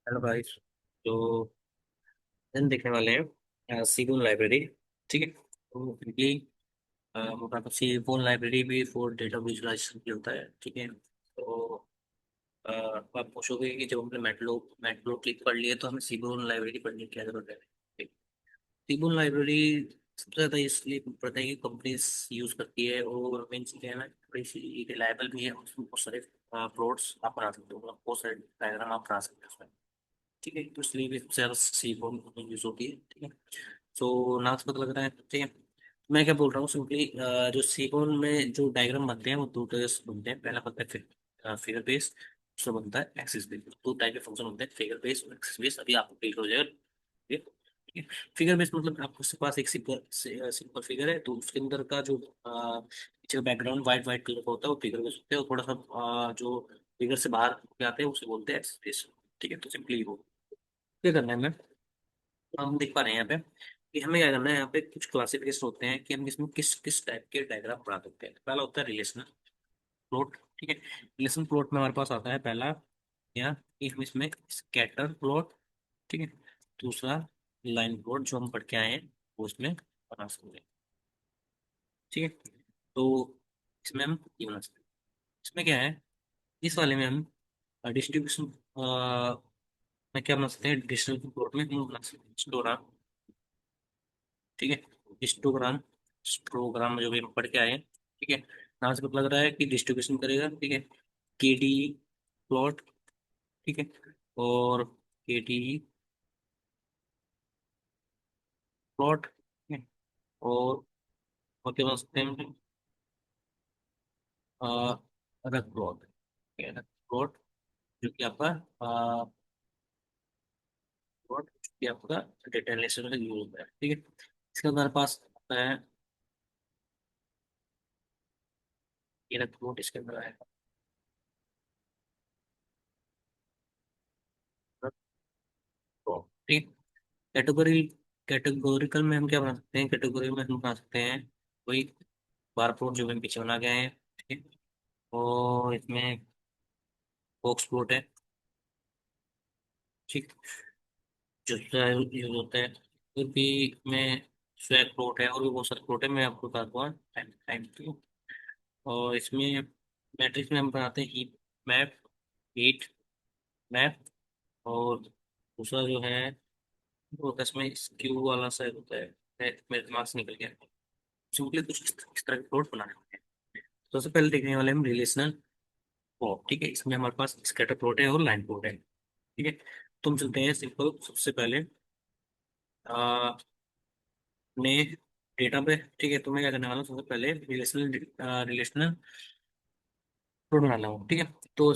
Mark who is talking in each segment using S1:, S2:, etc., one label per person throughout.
S1: Hello guys. तो हम देखने वाले हैं सीबोन लाइब्रेरी। ठीक है, तो ये हमारा सीबोन लाइब्रेरी भी फॉर डेटा विजुअलाइजेशन की होता है। ठीक है, तो आप पूछोगे कि जब हमने मेटलो क्लिक कर लिए तो हमें सीबोन लाइब्रेरी पढ़ने की क्या जरूरत है। सीबोन लाइब्रेरी सबसे ज़्यादा इसलिए पड़ता है कि कंपनीज यूज़ करती है, और मेन चीज़ है ना, थोड़ी सी रिलायबल भी है। उसमें बहुत सारे प्लॉट्स आप बना सकते हो, मतलब बहुत सारे डायग्राम आप बना सकते हो उसमें। ठीक है, तो इसलिए भी सबसे ज़्यादा सी फॉर्म यूज होती है। ठीक है, तो नाम से पता लग रहा है। ठीक है, मैं क्या बोल रहा हूँ सिंपली, जो सी फॉर्म में जो डायग्राम बनते हैं वो दो तरह से बनते हैं। पहला बनता है फिगर बेस, दूसरा बनता है एक्सिस बेस। दो टाइप के फंक्शन होते हैं, फिगर बेस और एक्सिस बेस। अभी आपको क्लियर हो जाएगा। ठीक है, ठीक है। फिगर बेस मतलब आपके पास एक सिंपल सिंपल फिगर है, तो उसके अंदर का जो पीछे बैकग्राउंड वाइट वाइट कलर का होता है वो फिगर बेस होता है, और थोड़ा सा जो फिगर से बाहर के आते हैं उसे बोलते हैं एक्सिस बेस। ठीक है, तो सिंपली वो क्या करना है, हमें हम देख पा रहे हैं यहाँ पे कि हमें क्या करना है। यहाँ पे कुछ क्लासिफिकेशन होते हैं कि हम इसमें किस किस टाइप के डायग्राम बना सकते हैं। पहला होता है रिलेशनल प्लॉट। ठीक है, रिलेशन प्लॉट में हमारे पास आता है पहला, या कि हम इसमें स्कैटर प्लॉट। ठीक है, दूसरा लाइन प्लॉट जो हम पढ़ के आए हैं वो इसमें बना सकते हैं। ठीक है, तो इसमें हम ये बना सकते हैं। इसमें क्या है, इस वाले में हम डिस्ट्रीब्यूशन में क्या बना सकते हैं, डिस्ट्रीब्यूशन प्लॉट में हम बना सकते हैं हिस्टोग्राम। ठीक है, हिस्टोग्राम हिस्टोग्राम जो भी हम पढ़ के आए हैं। ठीक है, नाम से पता लग रहा है कि डिस्ट्रीब्यूशन करेगा। ठीक है, के डी प्लॉट। ठीक है, और के डी प्लॉट। और क्या बना सकते हैं हम, रग प्लॉट। ठीक है, रग प्लॉट जो कि आपका प्लॉट जो कि आपका डेटा एनालिसिस में यूज होता है। ठीक है, इसके हमारे पास आता है ये रग प्लॉट। इसके अंदर आएगा रग प्लॉट। ठीक है, कैटेगरी कैटेगोरिकल में हम क्या बना सकते हैं, कैटेगरी में हम बना सकते हैं वही बार प्लॉट जो हम पीछे बना गए हैं। ठीक है, और इसमें बॉक्स प्लॉट है। ठीक, जो यूज होता है। फिर भी में स्वैप प्लॉट है, और भी बहुत सारे प्लॉट है, मैं आपको बता दूंगा टाइम टाइम पे। और इसमें मैट्रिक्स में हम बनाते हैं हीप मैप, हीट मैप, और दूसरा जो है वो होता है इसमें स्क्यू वाला सा होता है। मेरे दिमाग से निकल गया। सिंपली कुछ इस तरह के प्लॉट बनाने होते हैं। तो सबसे पहले देखने वाले हम रिलेशनल प्लॉट। ठीक है, इसमें हमारे पास स्कैटर प्लॉट है और लाइन प्लॉट है। ठीक है, तुम चलते हैं सिंपल सबसे पहले अपने डेटा पे। ठीक है, तो मैं क्या करने वाला हूँ, सबसे पहले रिलेशनल रिलेशनल प्लॉट बनाना हूँ। ठीक है, तो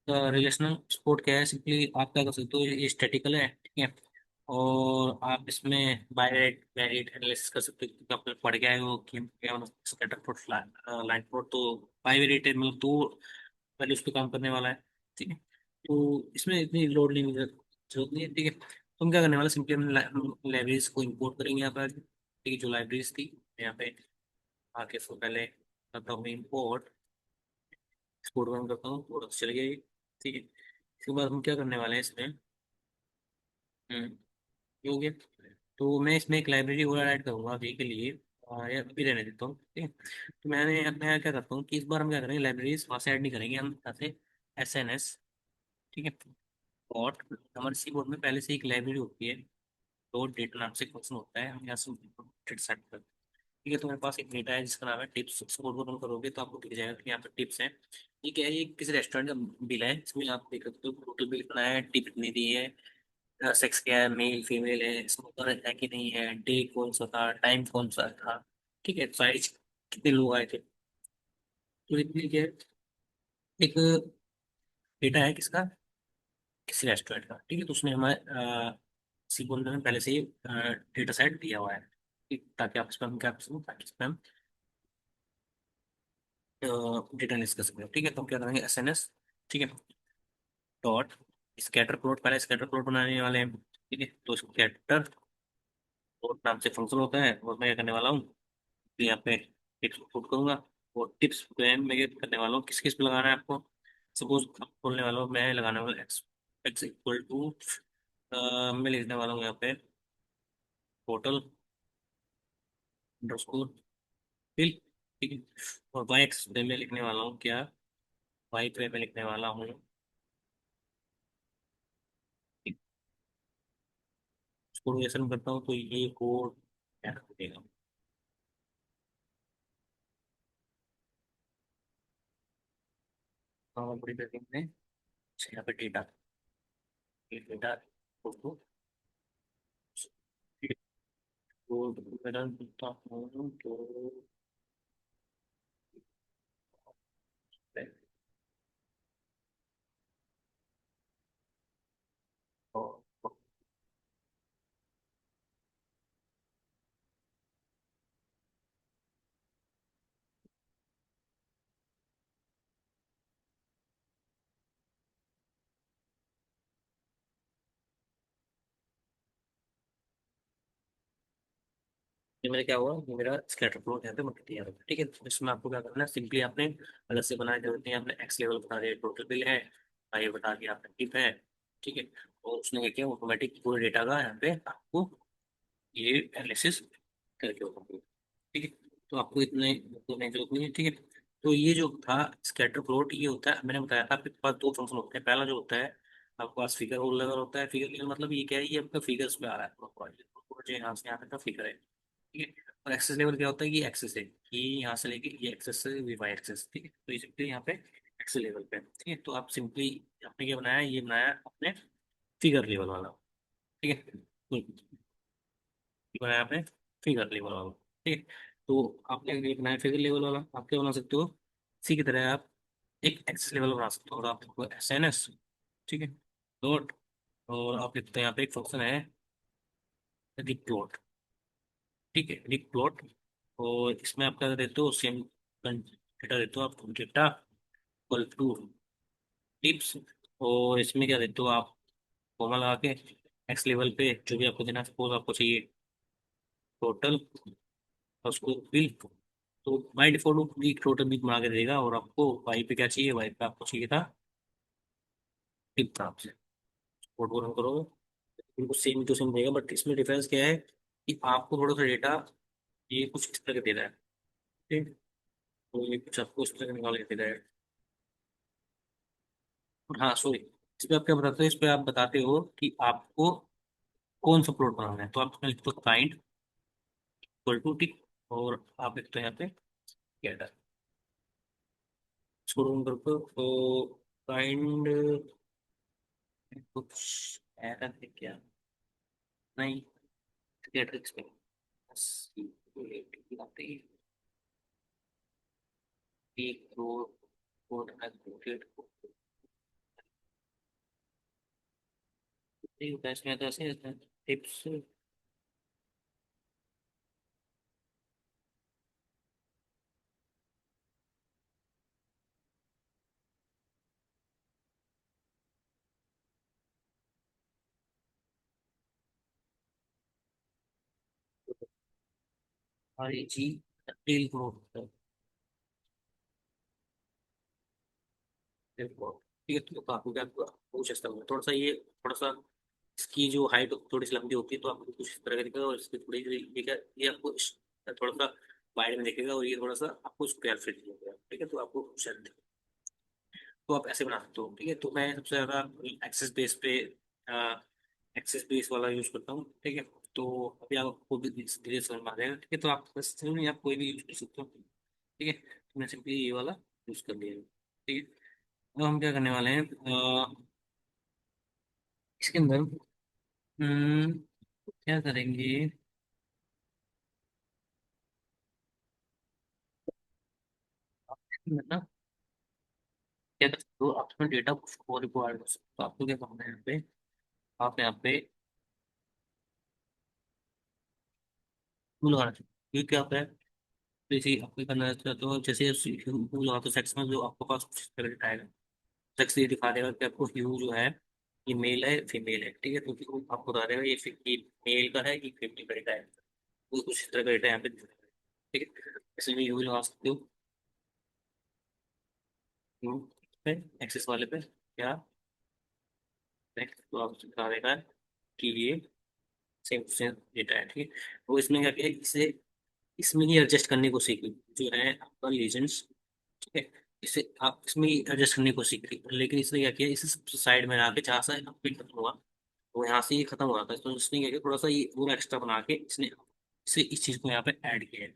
S1: रिलेशनल सपोर्ट क्या है, सिंपली आप क्या कर सकते हो, ये स्टैटिकल है। ठीक है, और आप इसमें बायरेट वेरिएट एनालिसिस कर सकते हो, क्योंकि आपने पढ़ गया है वो कि क्या स्कैटर प्लॉट लाइन प्लॉट, तो बाइवेरिएट है, मतलब दो वैल्यूज पे काम करने वाला है। ठीक है, तो इसमें इतनी लोड लेने की जरूरत नहीं है। ठीक है, तो हम क्या करने वाले, सिंपली हम लाइब्रेरीज को इंपोर्ट करेंगे यहाँ पर। ठीक है, जो लाइब्रेरीज थी यहाँ पे आके इसको पहले करता हूँ इंपोर्ट। एक्सपोर्ट का करता हूँ, और चल गया ये। ठीक है, इसके बाद हम क्या करने वाले हैं इसमें, ये हो गया। तो मैं इसमें एक लाइब्रेरी और ऐड करूंगा अभी के लिए, या अभी रहने देता हूँ। ठीक है, तो मैं क्या करता हूँ कि इस बार हम क्या करेंगे, लाइब्रेरीज वहाँ से ऐड नहीं करेंगे हम, यहाँ से SNS। ठीक है, और हमारे सी बोर्ड में पहले से एक लाइब्रेरी होती है, डॉट डेटा नाम से एक फंक्शन होता है, हम यहाँ से डेटा सेट करते हैं। ठीक है, तो मेरे पास एक डेटा है जिसका नाम है टिप्स। सपोर्ट को रन करोगे तो आपको दिख जाएगा कि यहाँ पे टिप्स है। ये क्या है, ये किसी रेस्टोरेंट का बिल है। इसमें आप देख सकते हो टोटल बिल कितना है, टिप कितनी दी है, सेक्स क्या है, मेल फीमेल है, स्मोकर है कि नहीं है, डे कौन सा था, टाइम कौन सा था। ठीक है, साइज कितने लोग आए थे। तो इतनी क्या है, एक डेटा है किसका, किसी रेस्टोरेंट का। ठीक है, तो उसने हमारे सीक्वल में पहले से ही डेटा सेट दिया हुआ है। ठीक, ताकि आप इसमें हम क्या कर सकें, ताकि इसमें हम डेटा एनालिसिस कर सकते हैं। ठीक है, तो हम क्या करेंगे, SNS। ठीक है, डॉट स्कैटर प्लॉट, पहले स्कैटर प्लॉट बनाने वाले हैं। ठीक है, तो स्कैटर प्लॉट नाम से फंक्शन होता है, और मैं क्या करने वाला हूँ, तो यहाँ पे टिप्स पुट करूंगा। और टिप्स पे मैं ये करने वाला हूँ किस किस पे लगाना है आपको। सपोज आप बोलने वाला हूँ मैं लगाने वाला एक्स इक्वल टू, मैं लिखने वाला हूँ यहाँ पे टोटल अंडरस्कोर फिल, ठीक है। और वाई एक्स पे मैं लिखने वाला हूँ क्या, वाई पे मैं लिखने वाला हूँ, इसको रिलेशन करता हूँ तो ये कोड क्या देगा। बड़ी बैटिंग में यहाँ पे डेटा, ये डेटा को मेरा लिखता हूँ तो ये मेरा क्या हुआ, ये मेरा स्कैटर प्लॉट यहाँ पे बन गया है, ठीक है। तो इसमें आपको क्या करना है, सिंपली आपने अलग से बनाए जरूरत नहीं है, आपने एक्स लेवल बता दिया टोटल बिल है, ये बता दिया आपने टिप है, ठीक है। और उसने क्या किया, ऑटोमेटिक पूरे डेटा का यहाँ पे आपको ये एनालिसिस करके होगा, ठीक है। तो आपको इतने करने की जरूरत नहीं है, ठीक है। तो ये जो था स्कैटर प्लॉट, ये होता है, मैंने बताया था आपके पास दो फंक्शन होते हैं। पहला जो होता है आपके पास फिगर रोल लेवल होता है, फिगर लेवल मतलब ये क्या है, ये आपका फिगर्स पे आ रहा है जो यहाँ से यहाँ तक का फिगर है, ठीक है। और एक्सेस लेवल क्या होता है, ये एक्सेस है, ये यहाँ से लेके ये एक्सेस से ये वाई एक्सेस, ठीक है। तो ये सिंपली यहाँ पे एक्सेस लेवल पे है, ठीक है। तो आप सिंपली आपने क्या बनाया, ये बनाया आपने फिगर लेवल वाला, ठीक है। तो ये बनाया आपने फिगर लेवल वाला, ठीक है। तो आपने ये बनाया फिगर लेवल वाला, आप क्या बना सकते हो, इसी की तरह आप एक एक्सेस लेवल बना सकते हो, और आपको एस एन एस, ठीक है, डॉट, और आप लिखते हैं यहाँ पे एक फंक्शन है रिक प्लॉट, ठीक है, रिक प्लॉट। और इसमें आप क्या देते हो, सेम डेटा देते हो आप, डेटा इक्वल टू टिप्स, और इसमें क्या देते हो आप, कॉमा लगा के एक्स लेवल पे जो भी आपको देना, सपोज आपको चाहिए टोटल, और उसको बिल, तो बाई डिफॉल्ट वो भी टोटल बिल बना के देगा। और आपको वाई पे क्या चाहिए, वाई पे आपको चाहिए था टिप था, आपसे कोड को रन करोगे बिल्कुल सेम टू सेम देगा, बट इसमें डिफरेंस क्या है कि आपको थोड़ा सा डेटा ये कुछ इस तरह का दे रहा है, ठीक है। तो ये कुछ आपको इस तरह का निकाल के दे रहा है। और हाँ सॉरी, इस पे आप क्या बताते हो, इस पे आप बताते हो कि आपको कौन सा प्लॉट बनाना है, तो आप इसमें लिखते हो काइंड इक्वल टू टिक, और आप लिखते हो यहाँ पे गेटर, इसको रन करके तो काइंड, कुछ एरर है क्या, नहीं, गेटर पे बस यहाँ पे एक रो कोड एग्रीगेट नहीं होता है, इसमें तो ऐसे रहता है टिप्स। और ये जी टेल ग्रोथ होता है, टेल ग्रोथ, ठीक है। तो आपको क्या पूछ सकता हूँ थोड़ा सा, ये थोड़ा सा इसकी जो हाइट थोड़ी सी लंबी होती है, तो आपको कुछ इस तरह का दिखेगा, और इसकी थोड़ी सी ये क्या, ये आपको थोड़ा सा वाइड में दिखेगा, और ये थोड़ा सा आपको स्क्वायर फिट दिखेगा, ठीक है। तो आपको शायद, तो आप ऐसे बना सकते हो, ठीक है। तो मैं सबसे ज्यादा एक्सेस बेस पे एक्सेस बेस वाला यूज करता हूँ, ठीक है। तो अभी आपको भी धीरे धीरे समझ में आ जाएगा, ठीक है। तो आप बस नहीं, आप कोई भी यूज कर सकते हो, ठीक है। तो मैं सिंपली ये वाला यूज कर लिया, ठीक है। अब हम क्या करने वाले हैं, इसके अंदर क्या करेंगे, ना क्या कर सकते हो, आप अपना डेटा को रिक्वायर कर सकते हो। तो आपको क्या करना है यहाँ पे, आप यहाँ पे टूल लगाना चाहिए, क्योंकि क्या होता है, जैसे आपको करना चाहते हो, जैसे टूल लगाते हो सेक्स में, जो आपके पास कुछ इस तरह दिखाएगा, सेक्स ये दिखा देगा कि आपको ह्यू जो है ये मेल है फीमेल है, ठीक है। तो फिर वो आपको बता देगा ये मेल का है कि 50 का डेटा है, वो कुछ इस तरह का डेटा यहाँ पे दिखाएगा, ठीक है। इसलिए ह्यू लगा सकते हो, ह्यू पे एक्सेस वाले पे क्या, नेक्स्ट तो आपको बता देगा कि ये सेम सेम डेटा है, ठीक है। वो इसमें क्या किया, इसे इसमें ही एडजस्ट करने को सीखी, जो है आपका लीजेंड्स, ठीक है। इसे आप इसमें ही एडजस्ट करने को सीखी, लेकिन इसने क्या किया, इसे साइड में लाके जहाँ से अपडेट खत्म हुआ, तो यहाँ से ये खत्म हुआ था, तो इसने क्या किया, थोड़ा सा ये और एक्स्ट्रा बना के इसने इसे इस चीज़ को यहाँ पे ऐड किया है,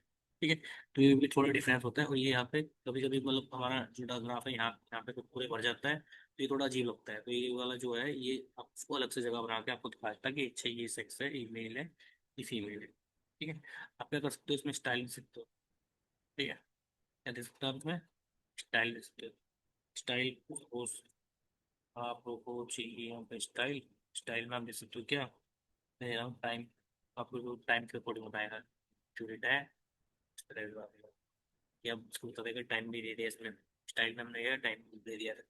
S1: ठीक है। तो ये भी थोड़ा डिफरेंस होता है, और ये यहाँ पे कभी कभी मतलब हमारा जो ग्राफ है यहाँ यहाँ पे तो पूरे भर जाता है, तो ये थोड़ा अजीब लगता है, तो ये वाला जो है ये आप उसको अलग से जगह बना के आपको दिखाता है कि अच्छा ये सेक्स है, ये मेल है, ये फीमेल है, ठीक है। आप क्या कर सकते हो, इसमें स्टाइल दे सकते हो, ठीक है। क्या दे सकते हो आप इसमें, स्टाइल दे सकते हो। स्टाइल आपको चाहिए यहाँ पे स्टाइल, स्टाइल में आप दे सकते हो क्या, टाइम, आपको जो टाइम के अकॉर्डिंग बताएगा जो डेटा है उस तरह का बताएगा। कि अब उसको बता देगा टाइम भी दे दिया इसमें, स्टाइल में हमने टाइम दे दिया है,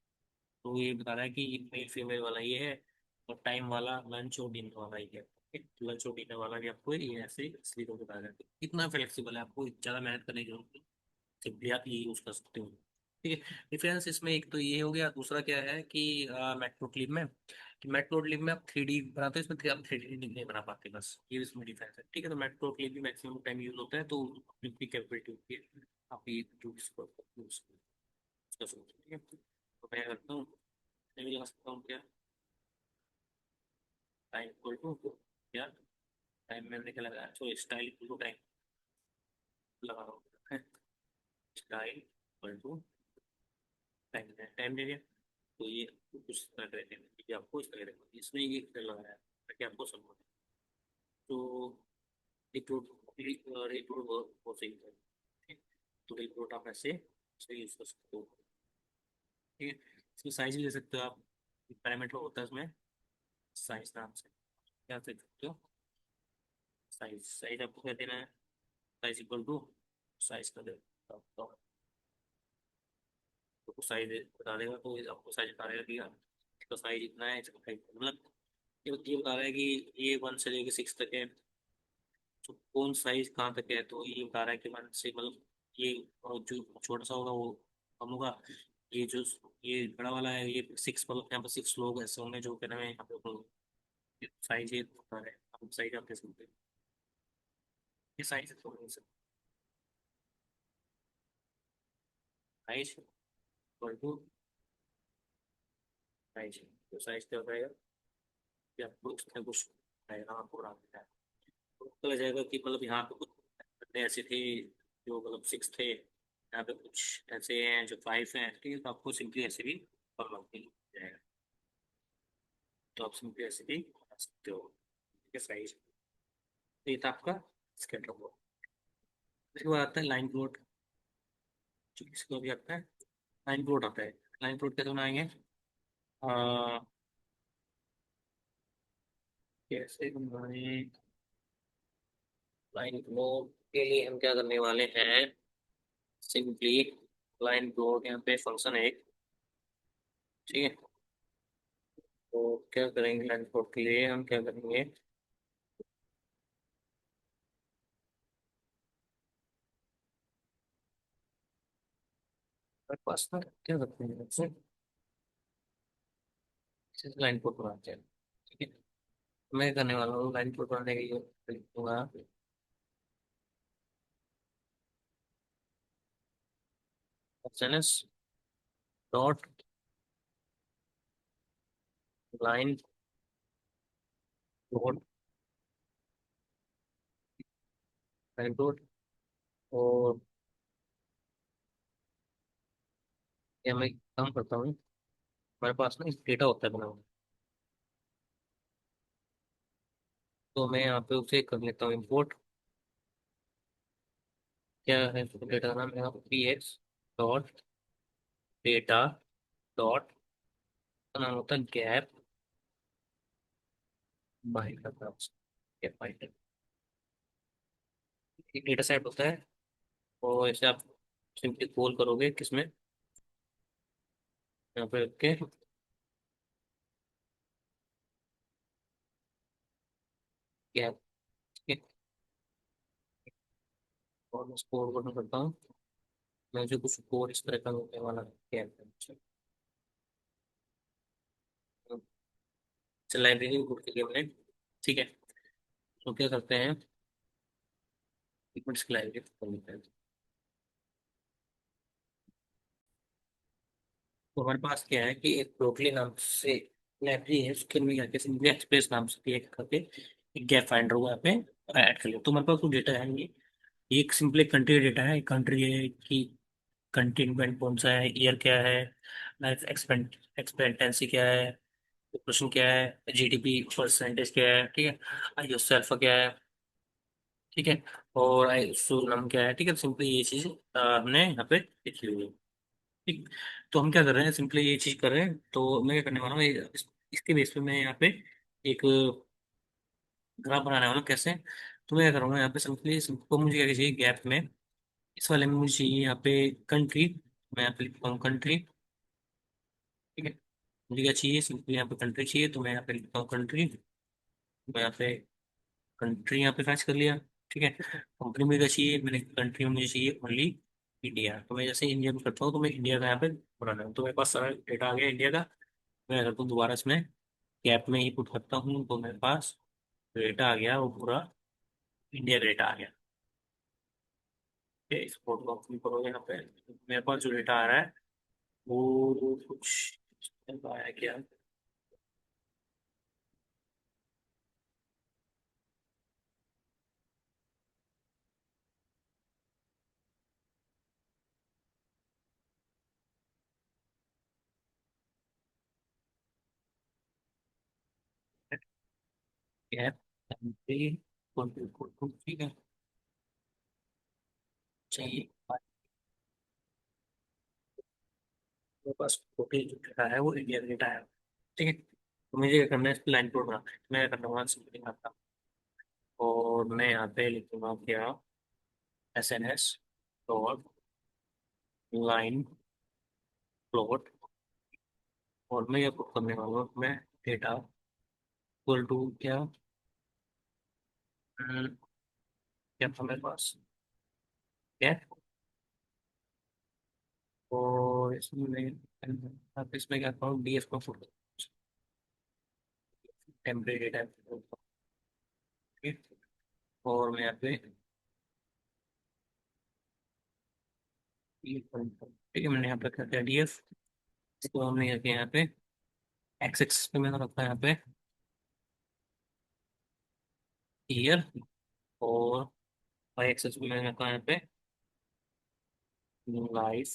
S1: तो ये बता रहा है कि मेल फीमेल वाला ये है, और टाइम वाला लंच और डिनर वाला ये है, लंच और डिनर वाला भी आपको ये ऐसे इसलिए को बता रहा है, इतना फ्लेक्सिबल है, आपको ज़्यादा मेहनत करने की जरूरत नहीं, सिंपली आप ये यूज़ कर सकते हो, ठीक है। डिफरेंस इसमें एक तो ये हो गया, दूसरा क्या है कि मैट्रोक्लिप में, कि मैट्रोक्लिप में आप 3D बनाते हो, इसमें आप 3D नहीं बना पाते, बस ये इसमें डिफरेंस है, ठीक है। तो मैट्रोक्लिप भी मैक्सिमम टाइम यूज होता है, तो अपनी कैपेबिलिटी होती है, आप ये यूज कर सकते हो, ठीक है। तो मैं करता हूँ, मैं भी लगा सकता हूँ क्या, टाइम इक्वल टू क्या, टाइम मैंने क्या लगाया, so style equal to time लगा रहा हूँ, style equal to time, time दे दिया, तो ये कुछ तरह का रहते हैं, ठीक है। आपको इस तरह का इसमें ये तरह लगाया है ताकि आपको समझ, तो रिपोर्ट रिपोर्ट वो सही है, ठीक है। तो रिपोर्ट आप ऐसे सही यूज कर सकते हो, ठीक है। इसमें साइज भी दे सकते हो आप, पैरामीटर होता है उसमें साइज नाम से, क्या दे सकते हो, साइज, साइज आपको क्या देना है, साइज इक्वल टू साइज का दे, तो साइज बता देगा, तो ये आपको साइज बता देगा कि इसका साइज इतना है, इसका साइज मतलब ये बता रहा है कि ये 1 से लेके 6 तक है, तो कौन साइज कहाँ तक है, तो ये बता रहा है कि 1 से मतलब ये जो छोटा सा होगा वो कम होगा, ये जो ये बड़ा वाला है ये 6, मतलब यहाँ पर 6 लोग ऐसे होंगे जो कहना है यहाँ पे साइज ये बता रहा है, आप साइज आप दे सकते हैं, ये size size equal to size, तो साइज क्या बताएगा कि आपको इसमें कुछ आएगा, आपको बना देता है, तो पता जाएगा कि मतलब यहाँ पे कुछ बंदे ऐसे थे जो मतलब 6 थे, यहाँ पे कुछ ऐसे हैं जो 5 हैं, ठीक है। तो आपको सिंपली ऐसे भी फॉर्म मिल जाएगा, तो आप सिंपली ऐसे भी बना सकते हो, ठीक है। साइज ये था आपका स्केटर बोर्ड। इसके बाद आता है लाइन प्लॉट, जो इसको भी आता है, लाइन प्लॉट आता है। लाइन प्लॉट कैसे बनाएंगे, आ, कैसे बनाए, लाइन प्लॉट के लिए हम क्या करने वाले हैं, सिंपली लाइन प्लॉट यहाँ पे फंक्शन है एक, ठीक है। तो क्या करेंगे, लाइन प्लॉट के लिए हम क्या करेंगे, हमारे पास ना क्या करते हैं लाइन प्लॉट बनाते हैं, ठीक है। मैं करने वाला हूँ लाइन प्लॉट बनाने के लिए लिखूंगा S dot line plot, line plot, और ये मैं काम करता हूँ, हमारे पास ना एक डेटा होता है बना हुआ, तो मैं यहाँ पे उसे कर लेता हूँ इम्पोर्ट, क्या है डेटा का नाम है P x dot data dot, का नाम होता है गैप बाइट का नाम, गैप बाइट एक डेटा सेट होता है, और इसे आप सिंपली कॉल करोगे किसमें, यहाँ पे ओके, गैप, ठीक है। और मैं इसको और बटन करता हूँ, मैं जो कुछ कोड इस तरह का होने वाला है गैप, चल लाइब्रेरी बुक की हमने। ठीक है। तो क्या करते हैं, एक मिनट इसकी लाइब्रेरी खोल लेते हैं। तो हमारे पास क्या है कि एक ब्रोकली नाम से लाइब्रेरी है, उसके अंदर जाके सिंपली एक्सप्रेस नाम से क्लिक करके एक गैप फाइंडर को यहाँ पे ऐड कर लिया। तो हमारे पास कुछ डेटा है ये एक सिंपली कंट्री डेटा है, कंट्री है कि कंटिनेंट कौन सा है, ईयर क्या है, लाइफ एक्सपेक्टेंसी क्या है, पॉपुलेशन क्या है, जीडीपी परसेंटेज क्या है, ठीक है, आईओ क्या है, ठीक है, और आईसो नाम क्या है। ठीक है, सिंपली ये चीज हमने यहाँ पे लिखी हुई है। ठीक। तो हम क्या कर रहे हैं, सिंपली ये चीज कर रहे हैं। तो मैं क्या करने वाला हूँ, इसके बेस पे मैं यहाँ पे एक ग्राफ बनाने वाला हूँ। कैसे, तो मैं क्या करूँगा यहाँ पे सिंपली को मुझे क्या चाहिए गैप में, इस वाले में मुझे चाहिए यहाँ पे कंट्री। मैं यहाँ पे लिखता हूँ कंट्री। ठीक है, मुझे क्या चाहिए, सिंपली यहाँ पे कंट्री चाहिए, तो मैं यहाँ पे लिखता हूँ कंट्री। मैं यहाँ पे कंट्री यहाँ पे सर्च कर लिया। ठीक है, कंपनी में क्या चाहिए, मैंने कंट्री में मुझे चाहिए ओनली इंडिया। तो मैं जैसे इंडिया में करता हूँ तो मैं इंडिया का यहाँ पे बनाना है। तो मेरे पास सारा डेटा आ गया इंडिया का। मैं करता हूँ दोबारा इसमें गैप में ही पुट करता हूँ, तो मेरे पास डेटा आ गया, वो पूरा इंडिया का डेटा आ गया। ठीक है, इस फोटो को अपनी करोगे यहाँ पे, मेरे पास जो डेटा आ रहा है वो कुछ आया क्या। गैप कंट्री ठीक है, चाहिए मेरे पास फोटो जो डेटा है वो इंडिया का डेटा है। ठीक है, तो मुझे क्या करना है, इस लाइन कोड बनाना है। मैं क्या करना हूँ सिंपली आता और मैं यहाँ पे लिखूंगा क्या, SNS डॉट लाइन प्लॉट। और मैं ये पुट करने वाला हूँ मैं डेटा इक्वल टू क्या, क्या था मेरे पास क्या, और इसमें आप इसमें क्या करूँ, DF को पुट टेम्परेरी डेटा। ठीक है, और मैं यहाँ पे ठीक है, मैंने यहाँ पे क्या किया DF। इसको हमने यहाँ पे एक्स एक्स पे मैंने रखा है यहाँ पे ईयर, और वाई एक्सेस पे मैंने रखा है यहाँ पे लाइफ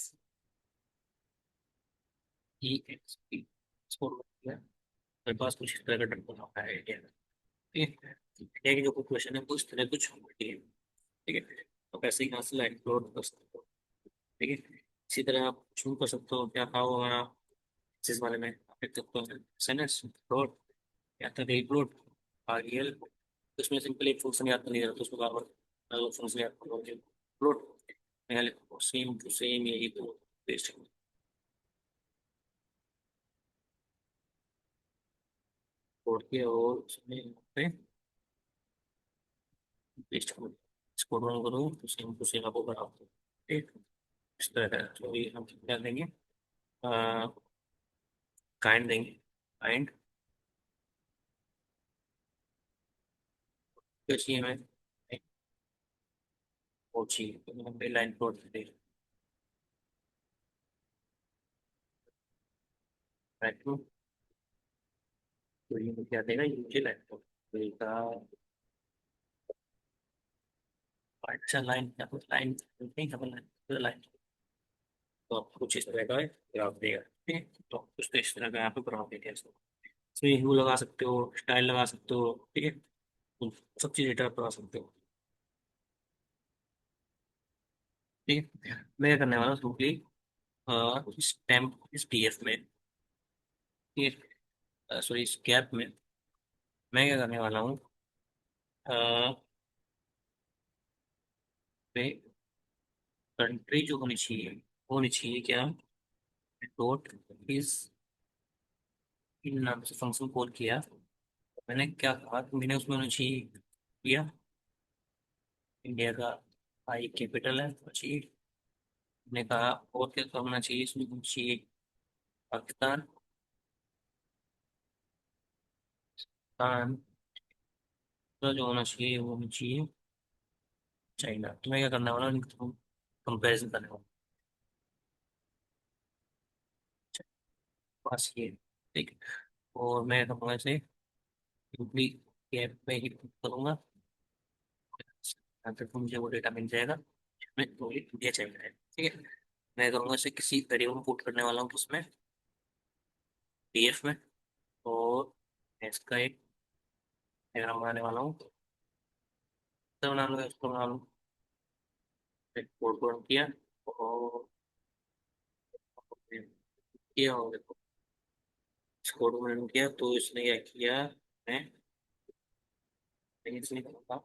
S1: EXP। इसको मेरे पास कुछ इस तरह का डट बना है इंडिया में। ठीक है, इंडिया की जो क्वेश्चन है वो इस तरह कुछ होती है। ठीक है, तो ऐसे ही यहाँ से लाइन प्लॉट कर सकते हो। ठीक है, इसी तरह आप शुरू कर सकते हो, क्या था वो हमारा इस बारे में आप देख सकते हो, SNS प्लॉट या था रे प्लॉट REL। उसमें सिंपल एक फंक्शन याद नहीं रहता, उसको बार बार फंक्शन याद करो प्लॉट, सेम टू सेम यही तो पेस्ट कोड के, और उसमें यहाँ पे पेस्ट करो, इसको रन करो तो सेम टू सेम आपको बना दो। ठीक, इस तरह है। तो ये हम क्या देंगे, काइंड देंगे, काइंड क्या चाहिए हमें, वो चाहिए तो यहाँ पे लाइन प्लॉट दे रखो। तो ये क्या देगा, ये मुझे लाइन प्लॉट देगा। अच्छा लाइन, या फिर लाइन नहीं, यहाँ पर लाइन, तो आपको कुछ इस तरह का ग्राफ देगा। ठीक है, तो कुछ तो इस तरह का यहाँ पे ग्राफ देगा इसको। इसमें ह्यू लगा सकते हो, स्टाइल लगा सकते हो। ठीक है, तो सब चीज़ डेटा लगा सकते हो। ठीक है, मैं क्या करने वाला हूँ सिंपली स्टैम्प इस PDF में, ठीक है, सॉरी इस गैप में मैं क्या करने वाला हूँ, कंट्री जो होनी चाहिए वो होनी चाहिए क्या, डॉट इस इन नाम से फंक्शन कॉल किया। मैंने क्या कहा, तो मैंने उसमें होना चाहिए किया इंडिया का I कैपिटल है चाहिए। मैंने कहा और क्या करना चाहिए, इसमें होना चाहिए पाकिस्तान। पाकिस्तान का जो होना चाहिए वो होना चाहिए चाइना। तुम्हें क्या करना वाला, कंपेरिजन करने वाला। बस ये, ठीक है। और मैं करूँगा इसे सिंपली कैप में ही put करूँगा। यहाँ तक तो मुझे वो डेटा मिल जाएगा, मैं वो इंडिया चाइना है, ठीक है। मैं करूँगा इसे किसी वेरिएबल में पुट करने वाला हूँ, उसमें पीएफ में। और मैं इसका एक डायग्राम बनाने वाला हूँ, तो बना लो, इसको बना लो। एक कोड को रन किया और किया, और देखो इस कोड को रन किया तो इसने क्या किया। मैं इसने करूँगा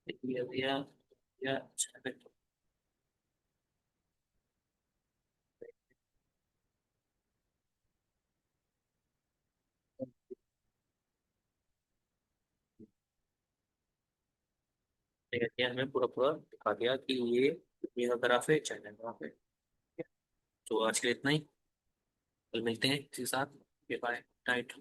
S1: दिया दिया दिया, अच्छा, मैंने किया, हमें पूरा पूरा दिखा दिया कि ये का ग्राफ है, चाइना का ग्राफ है। तो आज के लिए इतना ही, कल मिलते हैं किसी के साथ। बाय। टाइट।